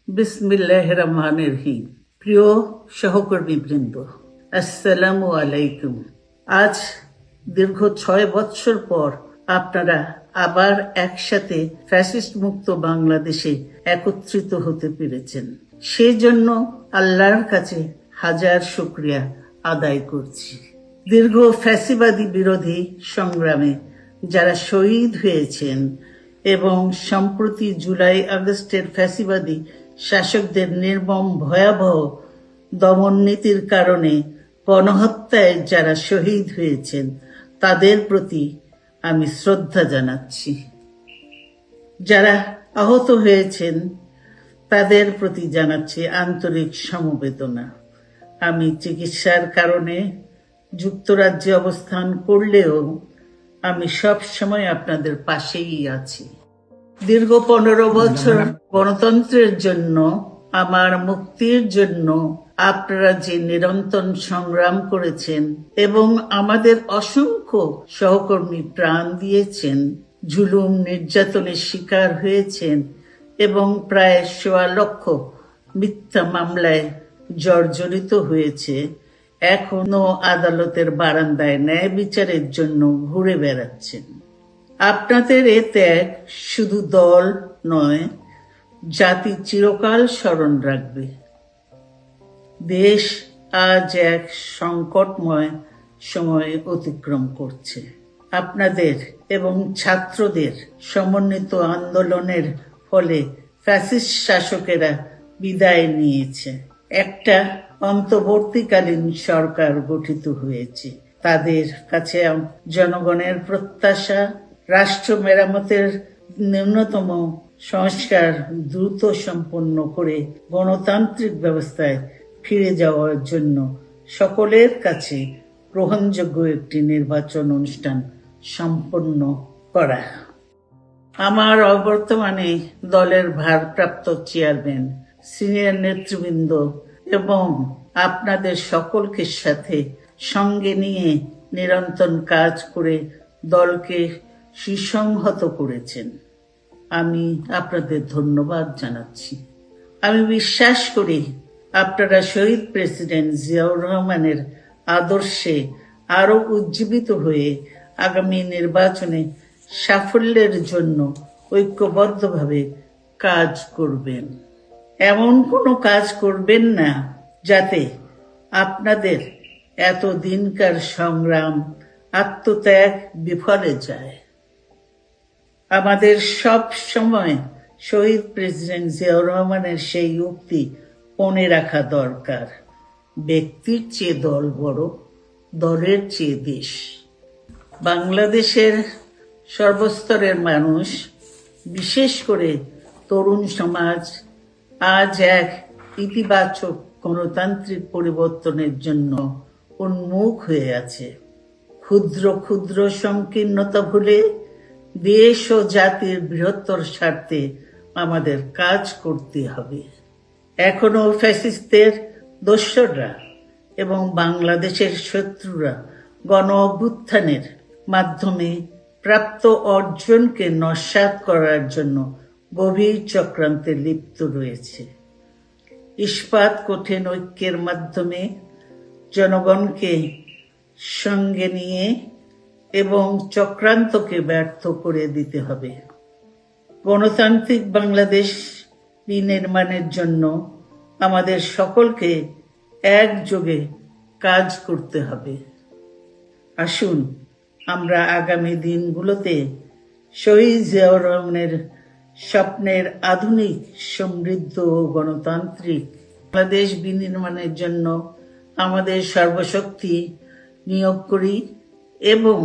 বিসমিল্লাহির রহমানির রহিম। প্রিয় সহকর্মীবৃন্দ, আসসালামু আলাইকুম। আজ দীর্ঘ 6 বছর পর আপনারা আবার একসাথে ফ্যাসিস্ট মুক্ত বাংলাদেশে একত্রিত হতে পেরেছেন। সেজন্য আল্লাহর কাছে হাজার শুকরিয়া আদায় করছি। দীর্ঘ ফ্যাসিবাদী বিরোধী সংগ্রামে যারা শহীদ হয়েছেন এবং সম্প্রতি জুলাই আগস্টের ফ্যাসিবাদী শাসকদের নির্মম ভয়াবহ দমন নীতির কারণে গণহত্যায় যারা শহীদ হয়েছেন তাদের প্রতি আমি শ্রদ্ধা জানাচ্ছি। যারা আহত হয়েছেন তাদের প্রতি জানাচ্ছি আন্তরিক সমবেদনা। আমি চিকিৎসার কারণে যুক্তরাজ্যে অবস্থান করলেও আমি সব সময় আপনাদের পাশেই আছি। দীর্ঘ 15 বছর গণতন্ত্রের জন্য, আমার মুক্তির জন্য আপনারা যে নিরন্তর সংগ্রাম করেছেন এবং আমাদের অসংখ্য সহকর্মী প্রাণ দিয়েছেন, জুলুম নির্যাতনের শিকার হয়েছেন এবং প্রায় 1.25 লক্ষ মিথ্যা মামলায় জর্জরিত হয়েছে, এখনো আদালতের বারান্দায় ন্যায় বিচারের জন্য ঘুরে বেড়াচ্ছেন। আপনাদের এ ত্যাগ শুধু দল নয়, জাতি চিরকাল স্মরণ রাখবে। দেশ আজ এক সংকটময় সময় অতিক্রম করছে। আপনাদের এবং ছাত্রদের সমন্বিত আন্দোলনের ফলে ফ্যাসিস্ট শাসকেরা বিদায় নিয়েছে। একটা অন্তর্বর্তীকালীন সরকার গঠিত হয়েছে। তাদের কাছে জনগণের প্রত্যাশা রাষ্ট্র মেরামতের ন্যূনতম সংস্কার দ্রুত সম্পন্ন করে গণতান্ত্রিক ব্যবস্থায় ফিরে যাওয়ার জন্য সকলের কাছে গ্রহণযোগ্য একটি নির্বাচন অনুষ্ঠান সম্পন্ন করা। আমার অবর্তমানে দলের ভারপ্রাপ্ত চেয়ারম্যান, সিনিয়র নেতৃবৃন্দ এবং আপনাদের সকলকে সাথে সঙ্গে নিয়ে নিরন্তর কাজ করে দলকে সুসংহত করেছেন। আমি আপনাদের ধন্যবাদ জানাচ্ছি। আমি বিশ্বাস করি আপনারা শহীদ প্রেসিডেন্ট জিয়াউর রহমানের আদর্শে আরো উজ্জীবিত হয়ে আগামী নির্বাচনে সাফল্যের জন্য ঐক্যবদ্ধভাবে কাজ করবেন। এমন কোনো কাজ করবেন না যাতে আপনাদের এতদিনকার সংগ্রাম, আত্মত্যাগ বিফলে যায়। আমাদের সব সময় শহীদ প্রেসিডেন্ট জিয়াউর রহমানের সেই উক্তি মনে রাখা দরকার, ব্যক্তির চেয়ে দল বড়, দলের চেয়ে দেশ। বাংলাদেশের সর্বস্তরের মানুষ, বিশেষ করে তরুণ সমাজ আজ এক ইতিবাচক গণতান্ত্রিক পরিবর্তনের জন্য উন্মুখ হয়ে আছে। ক্ষুদ্র ক্ষুদ্র সংকীর্ণতা ভুলে দেশ ও জাতির বৃহত্তর স্বার্থে আমাদের কাজ করতে হবে। এখনো ফ্যাসিস্টদের দোসররা এবং বাংলাদেশের শত্রুরা গণ অভ্যুত্থানের মাধ্যমে প্রাপ্ত অর্জনকে নস্যাৎ করার জন্য গভীর চক্রান্তে লিপ্ত রয়েছে। ইস্পাত কঠিন ঐক্যের মাধ্যমে জনগণকে সঙ্গে নিয়ে এবং চক্রান্তকে ব্যর্থ করে দিতে হবে। গণতান্ত্রিক বাংলাদেশ বিনির্মাণের জন্য আমাদের সকলকে একযোগে কাজ করতে হবে। আসুন আমরা আগামী দিনগুলোতে শহীদ জিয়াউর রহমানের স্বপ্নের আধুনিক, সমৃদ্ধ ও গণতান্ত্রিক বাংলাদেশ বিনির্মাণের জন্য আমাদের সর্বশক্তি নিয়োগ করি এবং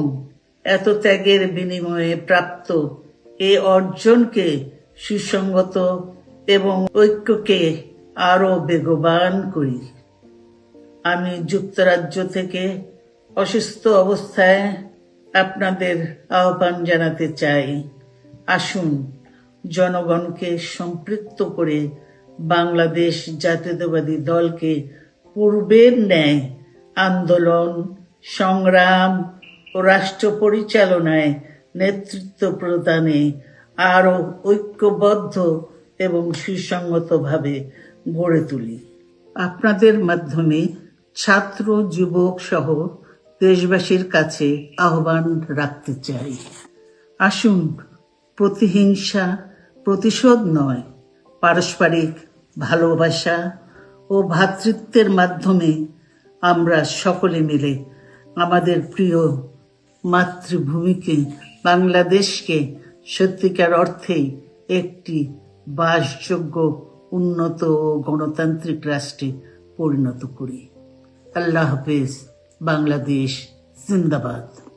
এত ত্যাগের বিনিময়ে প্রাপ্ত এ অর্জনকে সুসংগত এবং ঐক্যকে আরো বেগবান করি। আমি যুক্তরাজ্য থেকে অসুস্থ অবস্থায় আপনাদের আহ্বান জানাতে চাই। আসুন জনগণকে সম্পৃক্ত করে বাংলাদেশ জাতীয়তাবাদী দলকে পূর্বের ন্যায় আন্দোলন, সংগ্রাম ও রাষ্ট্র পরিচালনায় নেতৃত্ব প্রদানে আরো ঐক্যবদ্ধ এবং সুসংগতভাবে গড়ে তুলি। আপনাদের মাধ্যমে ছাত্র, যুবক সহ দেশবাসীর কাছে আহ্বান রাখতে চাই, আসুন প্রতিহিংসা, প্রতিশোধ নয়, পারস্পরিক ভালোবাসা ও ভ্রাতৃত্বের মাধ্যমে আমরা সকলে মিলে আমাদের প্রিয় মাতৃভূমিকে, বাংলাদেশকে সত্যিকার অর্থেই একটি বাসযোগ্য, উন্নত ও গণতান্ত্রিক রাষ্ট্রে পরিণত করি। আল্লাহ হাফেজ। বাংলাদেশ জিন্দাবাদ।